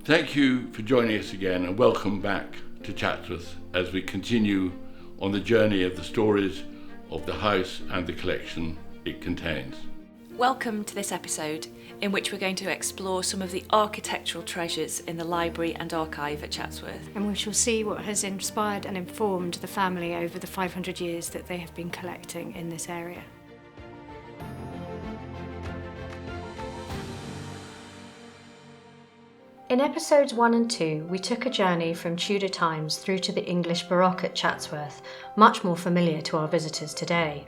Thank you for joining us again and welcome back to Chatsworth as we continue on the journey of the stories of the house and the collection it contains. Welcome to this episode in which we're going to explore some of the architectural treasures in the library and archive at Chatsworth. And we shall see what has inspired and informed the family over the 500 years that they have been collecting in this area. In episodes 1 and 2, we took a journey from Tudor times through to the English Baroque at Chatsworth, much more familiar to our visitors today.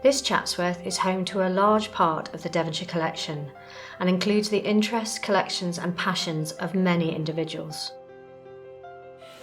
This Chatsworth is home to a large part of the Devonshire collection and includes the interests, collections and passions of many individuals.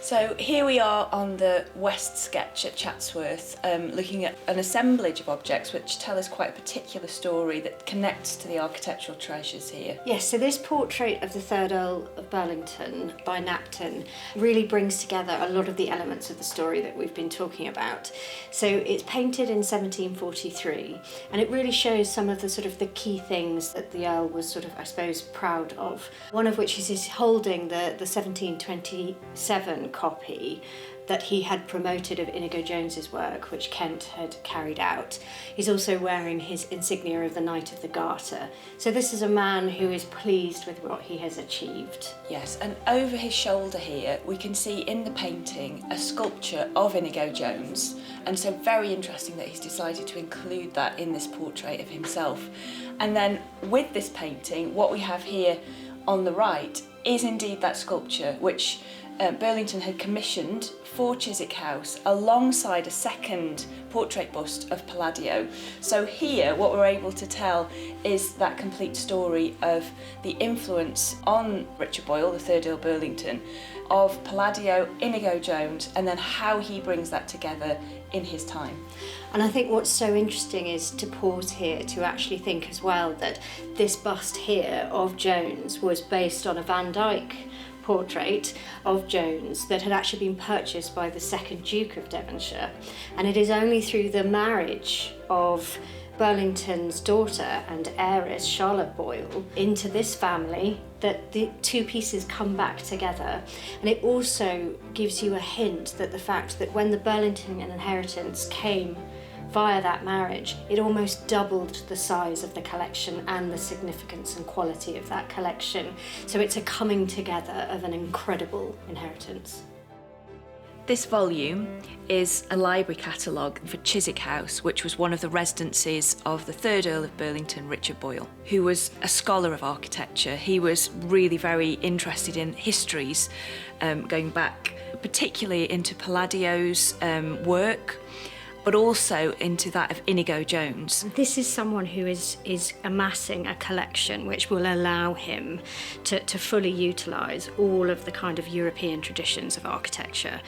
So here we are on the West Sketch at Chatsworth, looking at an assemblage of objects which tell us quite a particular story that connects to the architectural treasures here. Yes, so this portrait of the 3rd Earl of Burlington by Knapton really brings together a lot of the elements of the story that we've been talking about. So it's painted in 1743 and it really shows some of the the key things that the Earl was I suppose proud of. One of which is he's holding the 1727 copy that he had promoted of Inigo Jones's work, which Kent had carried out. He's also wearing his insignia of the Knight of the Garter. So this is a man who is pleased with what he has achieved. Yes, and over his shoulder here we can see in the painting a sculpture of Inigo Jones, and so very interesting that he's decided to include that in this portrait of himself. And then with this painting, what we have here on the right is indeed that sculpture which Burlington had commissioned for Chiswick House alongside a second portrait bust of Palladio. So here what we're able to tell is that complete story of the influence on Richard Boyle, the 3rd Earl Burlington, of Palladio, Inigo Jones, and then how he brings that together in his time. And I think what's so interesting is to pause here to actually think as well that this bust here of Jones was based on a Van Dyck portrait of Jones that had actually been purchased by the 2nd Duke of Devonshire, and it is only through the marriage of Burlington's daughter and heiress Charlotte Boyle into this family that the two pieces come back together. And it also gives you a hint that the fact that when the Burlington inheritance came via that marriage, it almost doubled the size of the collection and the significance and quality of that collection. So it's a coming together of an incredible inheritance. This volume is a library catalogue for Chiswick House, which was one of the residences of the 3rd Earl of Burlington, Richard Boyle, who was a scholar of architecture. He was really very interested in histories, going back particularly into Palladio's work, but also into that of Inigo Jones. This is someone who is amassing a collection which will allow him to fully utilise all of the kind of European traditions of architecture.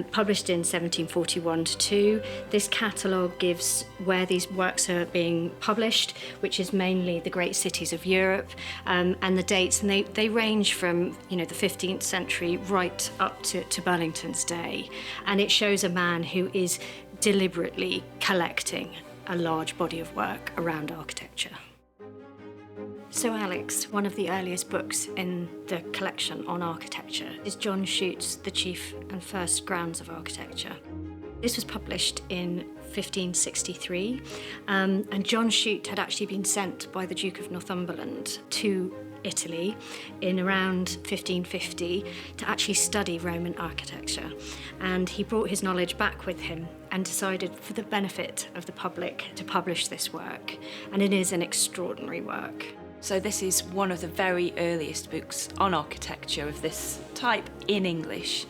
Published in 1741-2, this catalogue gives where these works are being published, which is mainly the great cities of Europe, and the dates, and they range from the 15th century right up to Burlington's day. And it shows a man who is deliberately collecting a large body of work around architecture. So Alex, one of the earliest books in the collection on architecture is John Shute's The Chief and First Grounds of Architecture. This was published in 1563, and John Shute had actually been sent by the Duke of Northumberland to Italy in around 1550 to actually study Roman architecture, and he brought his knowledge back with him and decided for the benefit of the public to publish this work, and it is an extraordinary work. So this is one of the very earliest books on architecture of this type in English.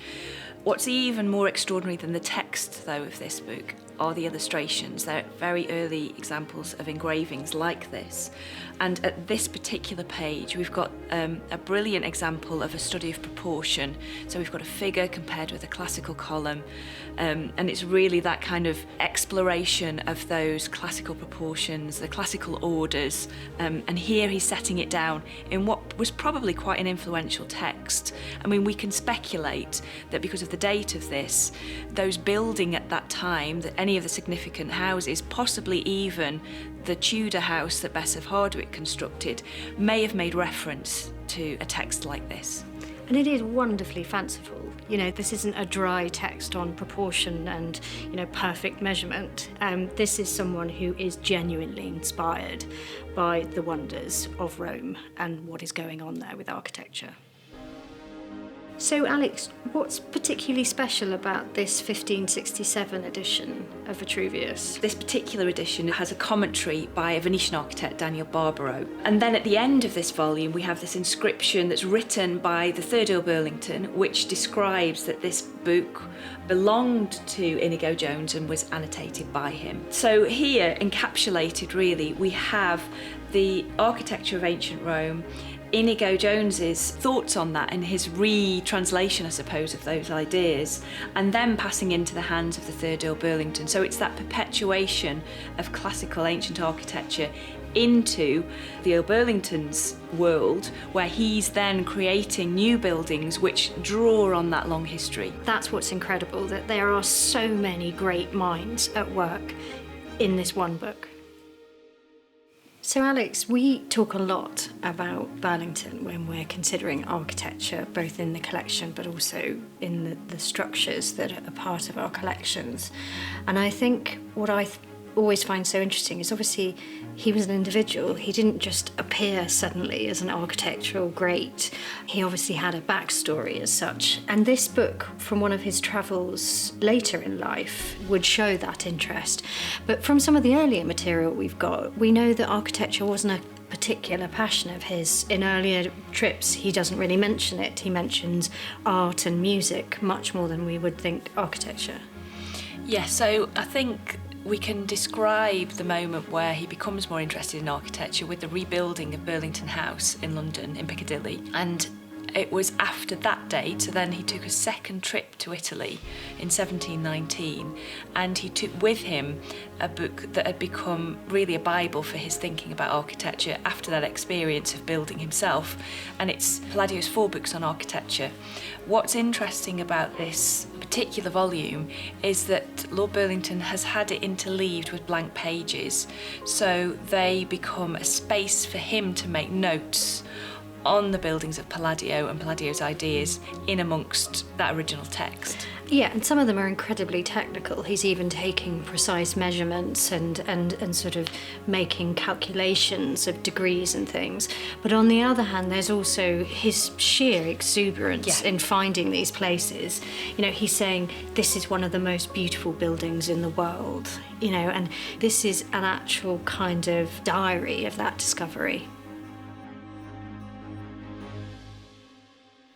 What's even more extraordinary than the text, though, of this book are the illustrations. They're very early examples of engravings like this. And at this particular page, we've got a brilliant example of a study of proportion. So we've got a figure compared with a classical column, and it's really that kind of exploration of those classical proportions, the classical orders, and here he's setting it down in what was probably quite an influential text. I mean, we can speculate that because of the date of this, those building at that time, that any of the significant houses, possibly even the Tudor house that Bess of Hardwick constructed, may have made reference to a text like this. And it is wonderfully fanciful. You know, this isn't a dry text on proportion and, you know, perfect measurement. This is someone who is genuinely inspired by the wonders of Rome and what is going on there with architecture. So, Alex, what's particularly special about this 1567 edition of Vitruvius? This particular edition has a commentary by a Venetian architect, Daniel Barbaro. And then at the end of this volume, we have this inscription that's written by the third Earl Burlington, which describes that this book belonged to Inigo Jones and was annotated by him. So here, encapsulated really, we have the architecture of ancient Rome, Inigo Jones's thoughts on that and his retranslation, I suppose, of those ideas, and then passing into the hands of the third Earl Burlington. So it's that perpetuation of classical ancient architecture into the Earl Burlington's world, where he's then creating new buildings which draw on that long history. That's what's incredible, that there are so many great minds at work in this one book. So Alex, we talk a lot about Burlington when we're considering architecture, both in the collection but also in the structures that are a part of our collections. And I think what I always find so interesting is obviously he was an individual. He didn't just appear suddenly as an architectural great. He obviously had a backstory as such. And this book, from one of his travels later in life, would show that interest. But from some of the earlier material we've got, we know that architecture wasn't a particular passion of his. In earlier trips, he doesn't really mention it. He mentions art and music much more than we would think architecture. Yeah, so I think we can describe the moment where he becomes more interested in architecture with the rebuilding of Burlington House in London, in Piccadilly. And it was after that date, so then he took a second trip to Italy in 1719, and he took with him a book that had become really a Bible for his thinking about architecture after that experience of building himself, and it's Palladio's 4 books on architecture. What's interesting about this particular volume is that Lord Burlington has had it interleaved with blank pages, so they become a space for him to make notes on the buildings of Palladio and Palladio's ideas in amongst that original text. Yeah, and some of them are incredibly technical. He's even taking precise measurements and sort of making calculations of degrees and things. But on the other hand, there's also his sheer exuberance in finding these places. You know, he's saying, this is one of the most beautiful buildings in the world, you know, and this is an actual kind of diary of that discovery.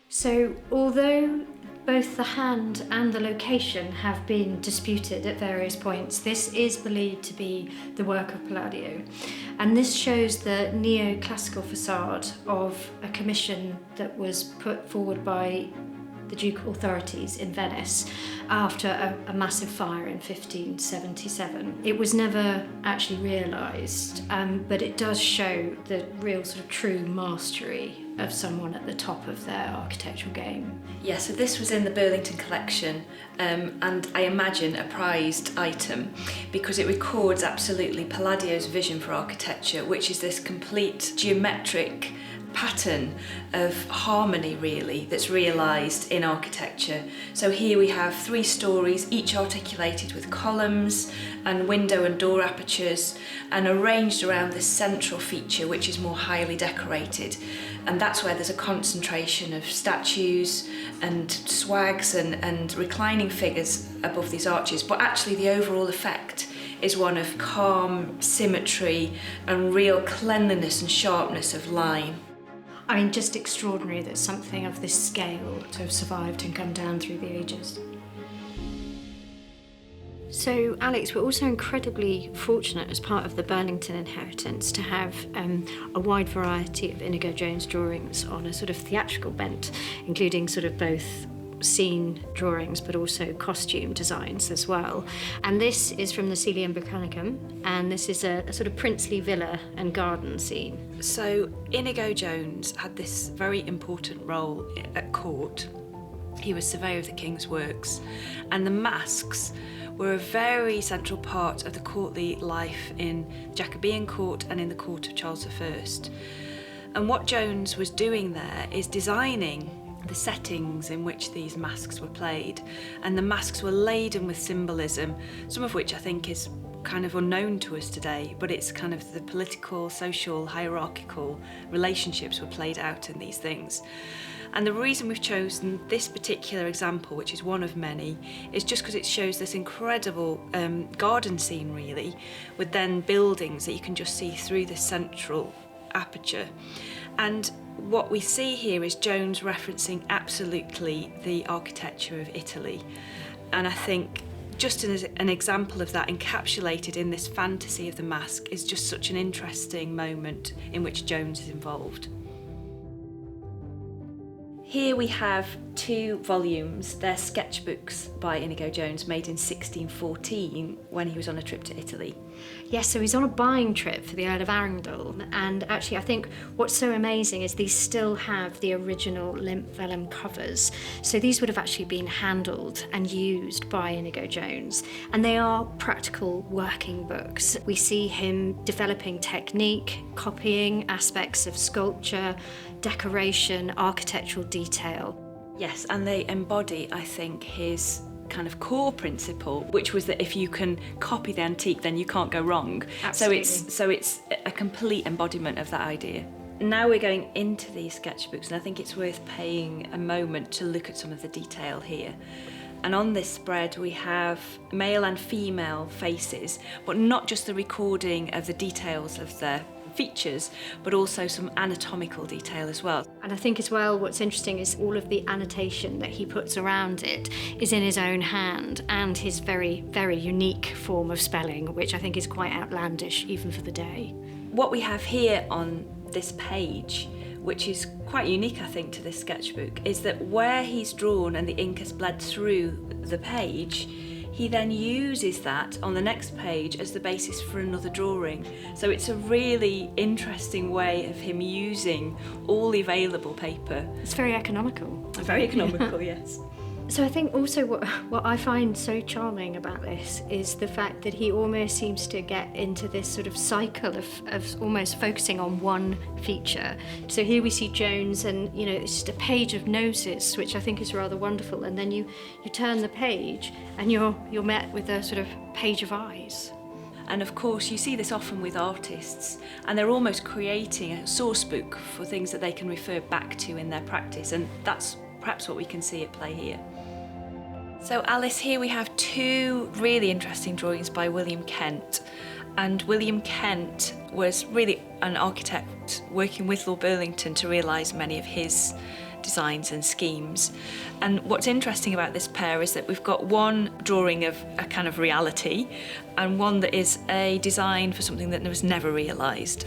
So, although both the hand and the location have been disputed at various points, this is believed to be the work of Palladio. And this shows the neoclassical facade of a commission that was put forward by the ducal authorities in Venice after a massive fire in 1577. It was never actually realised, but it does show the real sort of true mastery of someone at the top of their architectural game. Yeah, so this was in the Burlington collection, and I imagine a prized item because it records absolutely Palladio's vision for architecture, which is this complete geometric pattern of harmony really that's realised in architecture. So here we have 3 stories, each articulated with columns and window and door apertures, and arranged around this central feature which is more highly decorated. And that's where there's a concentration of statues and swags and reclining figures above these arches, but actually the overall effect is one of calm symmetry and real cleanliness and sharpness of line. I mean, just extraordinary that something of this scale to have survived and come down through the ages. So, Alex, we're also incredibly fortunate as part of the Burlington inheritance to have a wide variety of Inigo Jones drawings on a sort of theatrical bent, including sort of both scene drawings but also costume designs as well. And this is from the Coelium Britannicum, and this is a sort of princely villa and garden scene. So Inigo Jones had this very important role at court. He was surveyor of the King's works, and the masks were a very central part of the courtly life in the Jacobean court and in the court of Charles I. And what Jones was doing there is designing the settings in which these masks were played, and the masks were laden with symbolism, some of which I think is kind of unknown to us today, but it's kind of the political, social, hierarchical relationships were played out in these things. And the reason we've chosen this particular example, which is one of many, is just because it shows this incredible garden scene, really, with then buildings that you can just see through the central aperture. And what we see here is Jones referencing absolutely the architecture of Italy. And I think just as an example of that encapsulated in this fantasy of the mask is just such an interesting moment in which Jones is involved. Here we have 2 volumes. They're sketchbooks by Inigo Jones made in 1614 when he was on a trip to Italy. Yes, so he's on a buying trip for the Earl of Arundel, and actually I think what's so amazing is these still have the original limp vellum covers. So these would have actually been handled and used by Inigo Jones, and they are practical working books. We see him developing technique, copying aspects of sculpture, decoration, architectural detail. Yes, and they embody, I think, his kind of core principle, which was that if you can copy the antique, then you can't go wrong. Absolutely. So it's a complete embodiment of that idea. Now we're going into these sketchbooks, and I think it's worth paying a moment to look at some of the detail here. And on this spread we have male and female faces, but not just the recording of the details of their features, but also some anatomical detail as well. And I think as well what's interesting is all of the annotation that he puts around it is in his own hand, and his very, very unique form of spelling, which I think is quite outlandish even for the day. What we have here on this page, which is quite unique I think to this sketchbook, is that where he's drawn and the ink has bled through the page, he then uses that on the next page as the basis for another drawing. So it's a really interesting way of him using all the available paper. It's very economical. Very economical, yes. So I think also what I find so charming about this is the fact that he almost seems to get into this sort of cycle of almost focusing on one feature. So here we see Jones, and it's just a page of noses, which I think is rather wonderful, and then you turn the page and you're met with a sort of page of eyes. And of course you see this often with artists, and they're almost creating a source book for things that they can refer back to in their practice, and that's perhaps what we can see at play here. So Alice, here we have 2 really interesting drawings by William Kent. And William Kent was really an architect working with Lord Burlington to realise many of his designs and schemes. And what's interesting about this pair is that we've got one drawing of a kind of reality and one that is a design for something that was never realised.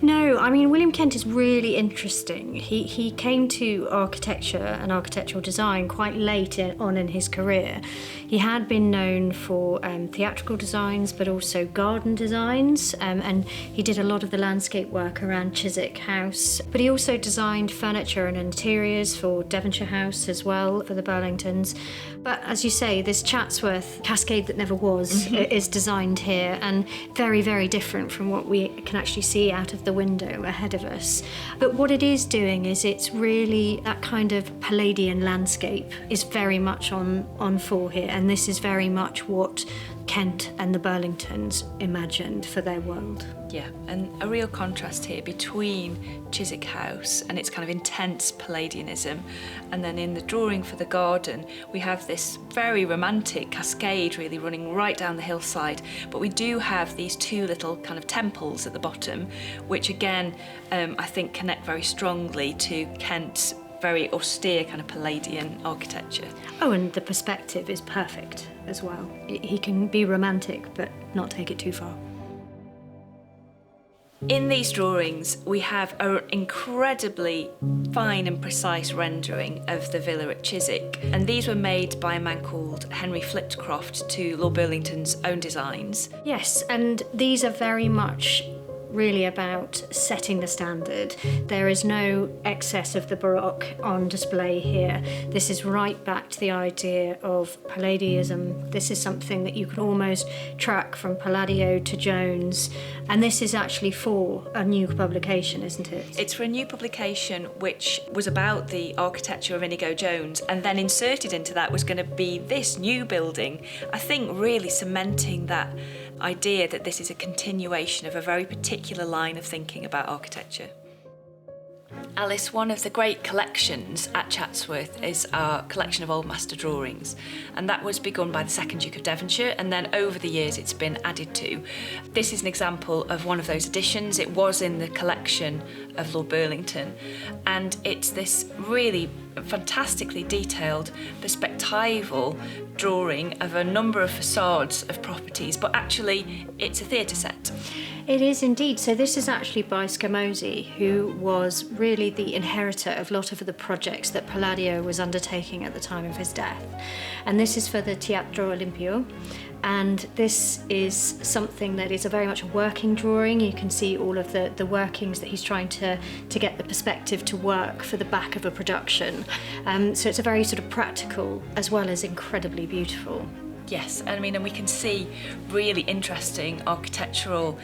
No, I mean, William Kent is really interesting. He came to architecture and architectural design quite late on in his career. He had been known for theatrical designs, but also garden designs, and he did a lot of the landscape work around Chiswick House. But he also designed furniture and interiors for Devonshire House as well, for the Burlingtons. But as you say, this Chatsworth Cascade That Never Was is designed here, and very, very different from what we can actually see out of the window ahead of us. But what it is doing is it's really that kind of Palladian landscape is very much on full here, and this is very much what Kent and the Burlingtons imagined for their world. Yeah, and a real contrast here between Chiswick House and its kind of intense Palladianism, and then in the drawing for the garden we have this very romantic cascade really running right down the hillside, but we do have these 2 little kind of temples at the bottom, which again I think connect very strongly to Kent's very austere kind of Palladian architecture. Oh, and the perspective is perfect as well. He can be romantic but not take it too far. In these drawings, we have an incredibly fine and precise rendering of the villa at Chiswick, and these were made by a man called Henry Flitcroft to Lord Burlington's own designs. Yes, and these are very much really about setting the standard. There is no excess of the Baroque on display here. This is right back to the idea of Palladianism. This is something that you can almost track from Palladio to Jones, and this is actually for a new publication, isn't it? It's for a new publication which was about the architecture of Inigo Jones, and then inserted into that was going to be this new building, I think really cementing that idea that this is a continuation of a very particular line of thinking about architecture. Alice, one of the great collections at Chatsworth is our collection of Old Master drawings, and that was begun by the second Duke of Devonshire, and then over the years it's been added to. This is an example of one of those additions. It was in the collection of Lord Burlington, and it's this really fantastically detailed perspectival drawing of a number of facades of properties, but actually it's a theatre set. It is indeed. So this is actually by Scamozzi, who was really the inheritor of a lot of the projects that Palladio was undertaking at the time of his death. And this is for the Teatro Olimpio. And this is something that is a very much a working drawing. You can see all of the workings that he's trying to get the perspective to work for the back of a production. So it's a very sort of practical as well as incredibly beautiful. Yes, I mean, and we can see really interesting architectural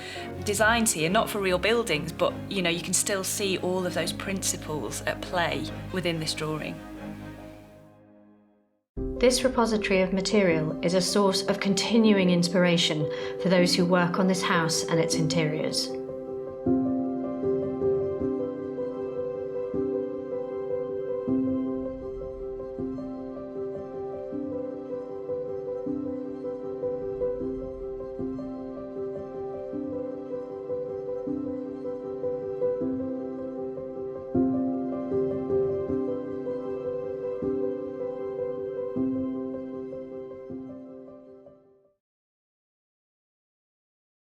designs here, not for real buildings, but you know, you can still see all of those principles at play within this drawing. This repository of material is a source of continuing inspiration for those who work on this house and its interiors.